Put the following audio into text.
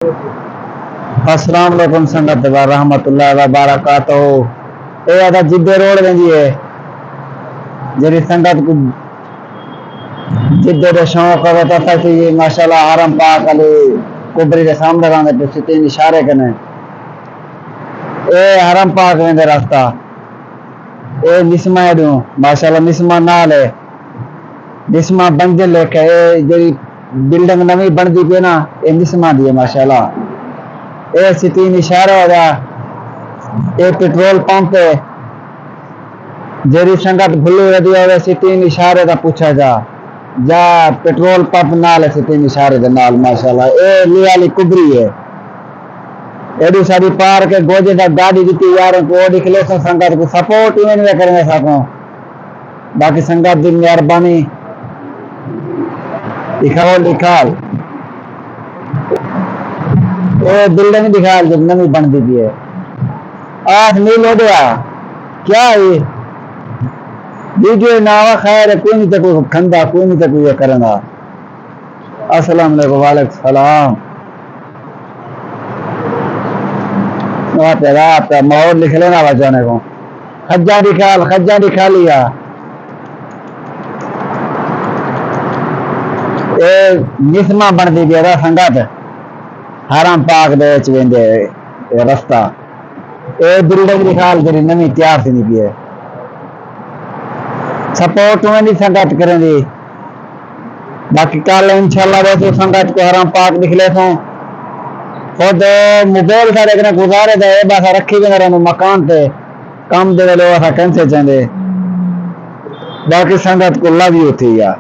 अस्सलाम वालेकुम संगत व रहमतुल्लाहि व बरकातहू। ये आदा जिद्दे रोड वेंदी है जेरी संगत को जिद्दे दे शौक है तो तक ये माशाल्लाह हरम पाक अली कुबरी के सामने रहंदे पे सितीन इशारे कने ए हरम पाक वेंदे रास्ता ए निस्मा एडू माशाल्लाह निस्मा नाल है निस्मा बंदे लेके ए जेरी बिल्डिंग नवी बनदी पे ना ए निस्मा दी है माशाल्लाह। ए सितीन इशारा हो गया ए पेट्रोल पंप है जेरी संगत भुल्ली रदी होवे सितीन इशारे दा पूछा जा पेट्रोल पंप नाल है सितीन इशारे दे नाल माशाल्लाह। ए लियाली कुबरी है एडी सारी पार के गोजे दा गाड़ी दी यार को दिखले तो संगत को सपोर्ट ही नहीं करने सको। बाकी संगत दी मेहरबानी दिखाओ निकाल ए बिल्डिंग दिखा जब नवी बन दी है आठ मील हो गया क्या है वीडियो नावा खैर कोई नहीं तक खंदा कोई नहीं तक ये करना। अस्सलाम वालेकुम वालेकुम सलाम रात माहौल लिख लेना बचाने को खज्जा दिखा लिया ए निस्मा बन दी है संगत हरम पाक दे वेंदे रास्ता ए बिल्डिंग दिखाल तेरी नवी तैयार थी नहीं है सपोर्ट में नहीं संगत करेंगे। बाकी कल इंशाल्लाह वैसे संगत को हरम पाक निकले तो खुद मोबाइल सारे कने गुजारे दे बस रखी भी रहने मकान पे काम दे लो ऐसा कैंसिल चाहते। बाकी संगत को लव यू थी यार।